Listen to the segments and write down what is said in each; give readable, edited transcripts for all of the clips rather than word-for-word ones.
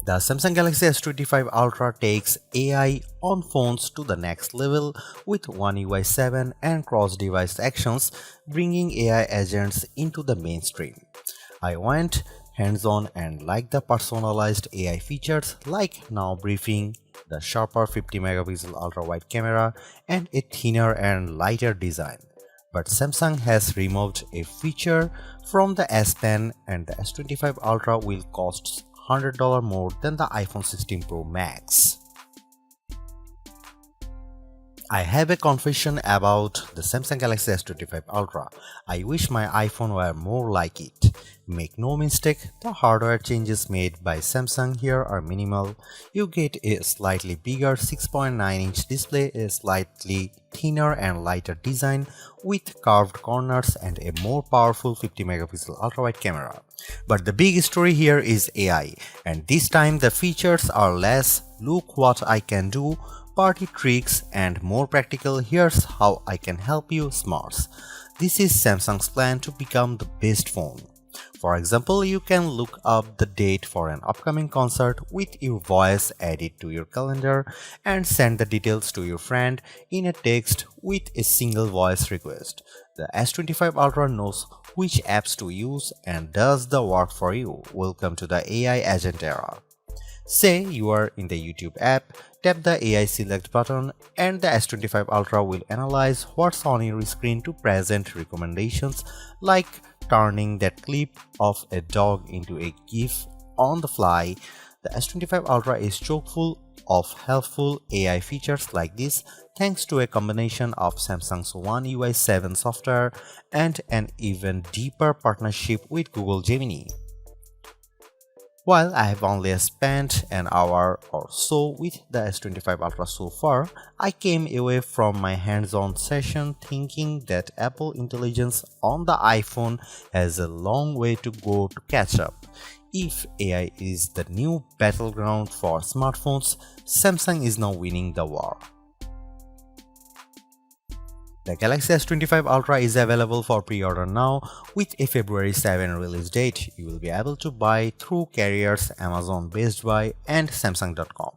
The Samsung Galaxy S25 Ultra takes AI on phones to the next level with One UI 7 and cross-device actions, bringing AI agents into the mainstream. I went hands-on and liked the personalized AI features like now briefing, the sharper 50 megapixel ultra-wide camera, and a thinner and lighter design. But Samsung has removed a feature from the S Pen and the S25 Ultra will cost $100 more than the iPhone 16 Pro Max. I have a confession about the Samsung Galaxy S25 Ultra. I wish my iPhone were more like it. Make no mistake, the hardware changes made by Samsung here are minimal. You get a slightly bigger 6.9-inch display, a slightly thinner and lighter design with curved corners and a more powerful 50 megapixel ultra-wide camera. But the big story here is AI, and this time the features are less "look what I can do" party tricks and more practical "here's how I can help you" smarts. This is Samsung's plan to become the best phone. For example, you can look up the date for an upcoming concert with your voice, add it to your calendar, and send the details to your friend in a text with a single voice request. The S25 Ultra knows which apps to use and does the work for you. Welcome to the AI agent era. Say you are in the YouTube app, tap the AI select button and the S25 Ultra will analyze what's on your screen to present recommendations like turning that clip of a dog into a GIF on the fly. The S25 Ultra is chock full of helpful AI features like this thanks to a combination of Samsung's One UI 7 software and an even deeper partnership with Google Gemini. While I have only spent an hour or so with the S25 Ultra so far, I came away from my hands-on session thinking that Apple intelligence on the iPhone has a long way to go to catch up. If AI is the new battleground for smartphones, Samsung is now winning the war. The Galaxy S25 Ultra is available for pre-order now with a February 7 release date. You will be able to buy through carriers Amazon, Best Buy, and Samsung.com.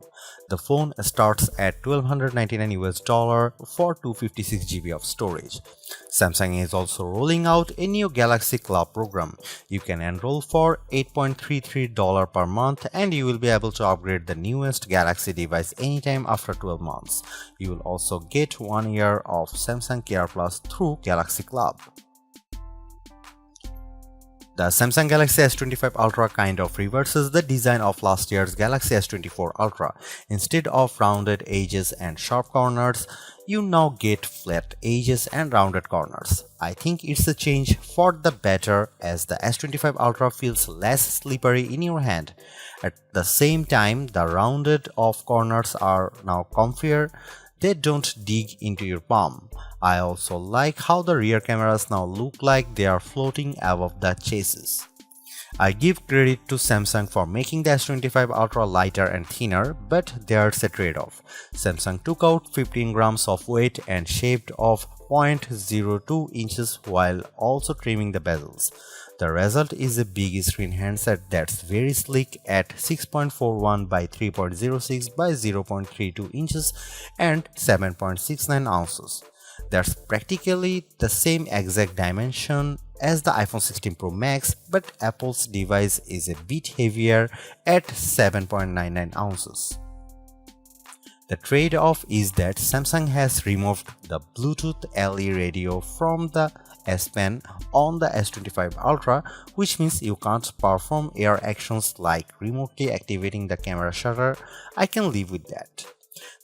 The phone starts at $1,299 for 256 GB of storage. Samsung is also rolling out a new Galaxy Club program. You can enroll for $8.33 per month and you will be able to upgrade the newest Galaxy device anytime after 12 months. You will also get 1 year of Samsung Care Plus through Galaxy Club. The Samsung Galaxy S25 Ultra kind of reverses the design of last year's Galaxy S24 Ultra. Instead of rounded edges and sharp corners, you now get flat edges and rounded corners. I think it's a change for the better as the S25 Ultra feels less slippery in your hand. At the same time, the rounded off corners are now comfier. They don't dig into your palm. I also like how the rear cameras now look like they are floating above the chassis. I give credit to Samsung for making the S25 Ultra lighter and thinner, but there's a trade-off. Samsung took out 15 grams of weight and shaved off 0.02 inches while also trimming the bezels. The result is a big screen handset that's very sleek at 6.41 by 3.06 by 0.32 inches and 7.69 ounces. That's practically the same exact dimension as the iPhone 16 Pro Max, but Apple's device is a bit heavier at 7.99 ounces. The trade-off is that Samsung has removed the Bluetooth LE radio from the S Pen on the S25 Ultra, which means you can't perform AR actions like remotely activating the camera shutter. I can live with that.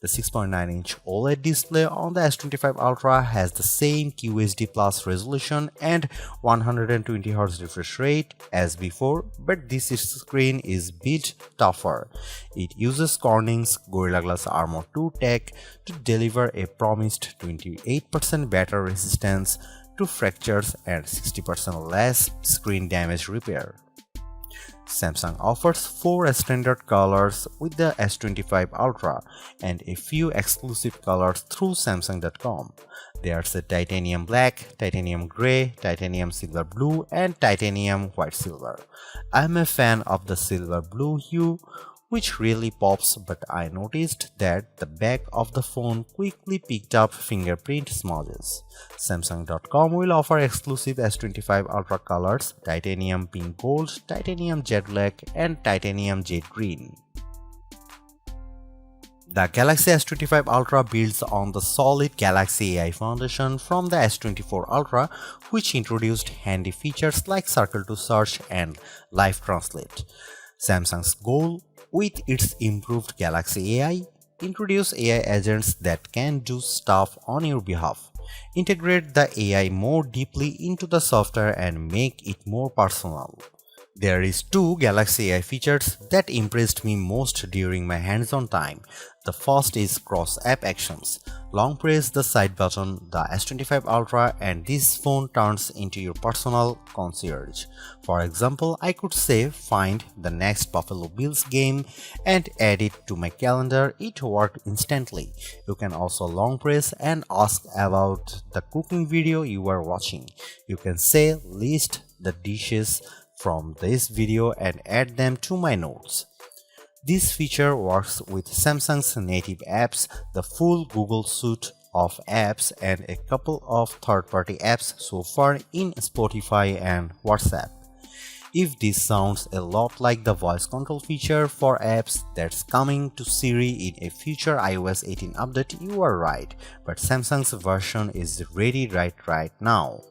The 6.9-inch OLED display on the S25 Ultra has the same QHD Plus resolution and 120Hz refresh rate as before, but this screen is a bit tougher. It uses Corning's Gorilla Glass Armor 2 tech to deliver a promised 28% better resistance to fractures and 60% less screen damage repair. Samsung offers 4 standard colors with the S25 Ultra and a few exclusive colors through Samsung.com. There's a titanium black, titanium gray, titanium silver blue, and titanium white silver. I'm a fan of the silver blue hue which really pops, but I noticed that the back of the phone quickly picked up fingerprint smudges. Samsung.com will offer exclusive S25 Ultra colors: titanium pink gold, titanium jet black, and titanium jet green. The Galaxy S25 Ultra builds on the solid Galaxy AI foundation from the S24 Ultra, which introduced handy features like Circle to Search and Live Translate. Samsung's goal with its improved Galaxy AI: introduce AI agents that can do stuff on your behalf, integrate the AI more deeply into the software, and make it more personal. There is two Galaxy AI features that impressed me most during my hands-on time. The first is cross-app actions. Long press the side button, the S25 Ultra, and this phone turns into your personal concierge. For example, I could say find the next Buffalo Bills game and add it to my calendar. It worked instantly. You can also long press and ask about the cooking video you are watching. You can say list the dishes from this video and add them to my notes. This feature works with Samsung's native apps, the full Google suite of apps, and a couple of third-party apps so far in Spotify and WhatsApp. If this sounds a lot like the voice control feature for apps that's coming to Siri in a future iOS 18 update, you are right, but Samsung's version is ready right now.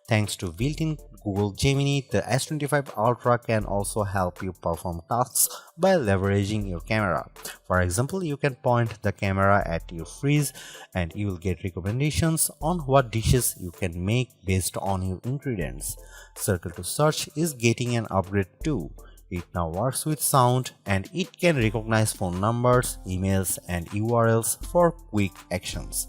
Thanks to built-in Google Gemini, the S25 Ultra can also help you perform tasks by leveraging your camera. For example, you can point the camera at your fridge and you will get recommendations on what dishes you can make based on your ingredients. Circle to Search is getting an upgrade too. It now works with sound and it can recognize phone numbers, emails, and URLs for quick actions.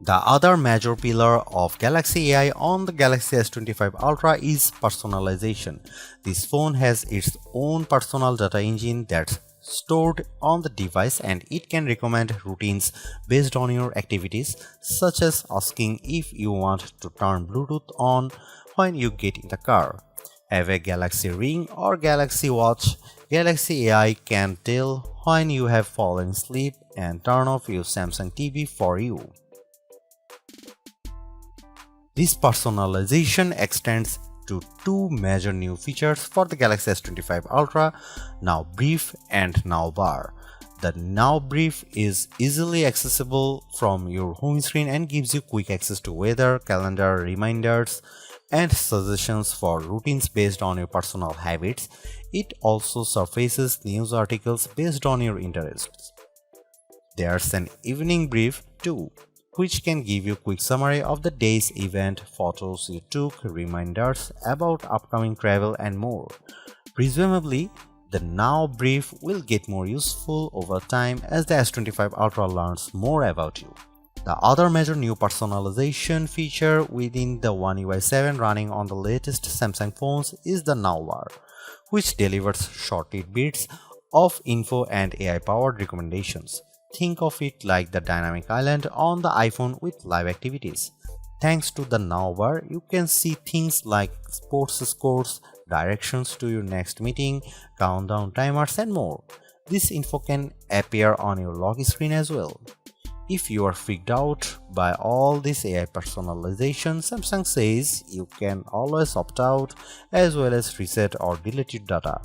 The other major pillar of Galaxy AI on the Galaxy S25 Ultra is personalization. This phone has its own personal data engine that's stored on the device, and it can recommend routines based on your activities, such as asking if you want to turn Bluetooth on when you get in the car. Have a Galaxy Ring or Galaxy Watch, Galaxy AI can tell when you have fallen asleep and turn off your Samsung TV for you. This personalization extends to two major new features for the Galaxy S25 Ultra: Now Brief and Now Bar. The Now Brief is easily accessible from your home screen and gives you quick access to weather, calendar, reminders, and suggestions for routines based on your personal habits. It also surfaces news articles based on your interests. There's an Evening Brief too, which can give you a quick summary of the day's event, photos you took, reminders about upcoming travel, and more. Presumably, the Now Brief will get more useful over time as the S25 Ultra learns more about you. The other major new personalization feature within the One UI 7 running on the latest Samsung phones is the Now Bar, which delivers short tidbits of info and AI-powered recommendations. Think of it like the dynamic island on the iPhone with live activities. Thanks to the Now Bar, you can see things like sports scores, directions to your next meeting, countdown timers, and more. This info can appear on your lock screen as well. If you are freaked out by all this AI personalization, Samsung says you can always opt out as well as reset or delete your data.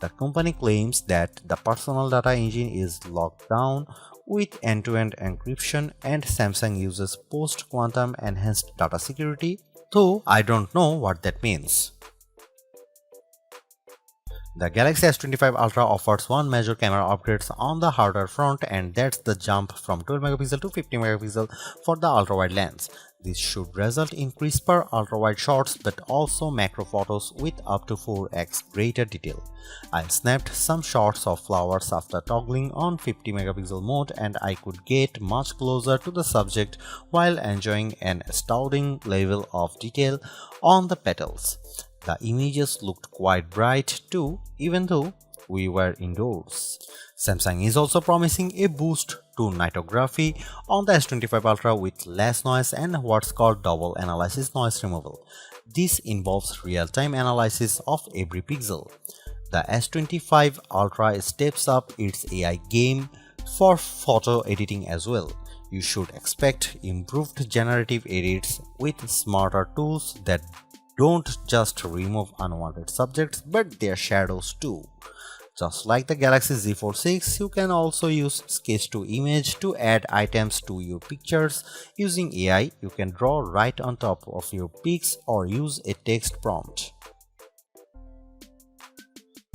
The company claims that the personal data engine is locked down with end-to-end encryption, and Samsung uses post-quantum enhanced data security, though I don't know what that means. The Galaxy S25 Ultra offers one major camera upgrades on the hardware front, and that's the jump from 12 megapixel to 50 megapixel for the ultra-wide lens. This should result in crisper ultra-wide shots but also macro photos with up to 4x greater detail. I snapped some shots of flowers after toggling on 50 megapixel mode, and I could get much closer to the subject while enjoying an astounding level of detail on the petals. The images looked quite bright too, even though we were indoors. Samsung is also promising a boost to nightography on the S25 Ultra with less noise and what's called double analysis noise removal. This involves real-time analysis of every pixel. The S25 Ultra steps up its AI game for photo editing as well. You should expect improved generative edits with smarter tools that don't just remove unwanted subjects but their shadows too. Just like the Galaxy Z Fold 6, you can also use Sketch to Image to add items to your pictures. Using AI, you can draw right on top of your pics or use a text prompt.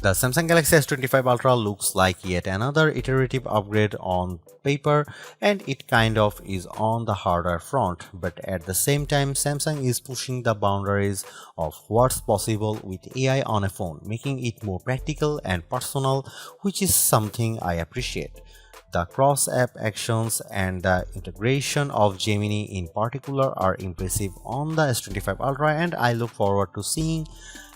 The Samsung Galaxy S25 Ultra looks like yet another iterative upgrade on paper, and it kind of is on the hardware front, but at the same time Samsung is pushing the boundaries of what's possible with AI on a phone, making it more practical and personal, which is something I appreciate. The cross-app actions and the integration of Gemini in particular are impressive on the S25 Ultra, and I look forward to seeing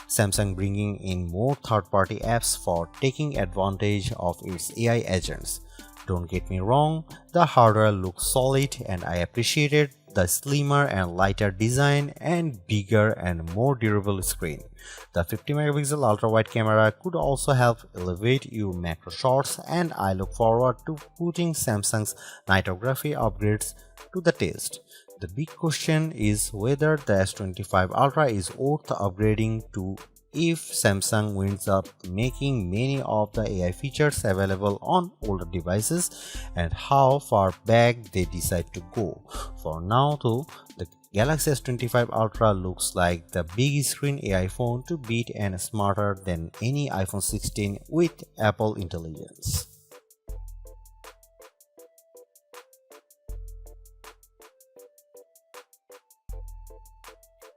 Samsung bringing in more third-party apps for taking advantage of its AI agents. Don't get me wrong, the hardware looks solid and I appreciated the slimmer and lighter design and bigger and more durable screen. The 50-megapixel ultra-wide camera could also help elevate your macro shots, and I look forward to putting Samsung's nightography upgrades to the test. The big question is whether the S25 Ultra is worth upgrading to if Samsung winds up making many of the AI features available on older devices, and how far back they decide to go. For now though, the Galaxy S25 Ultra looks like the big screen AI phone to beat and smarter than any iPhone 16 with Apple intelligence.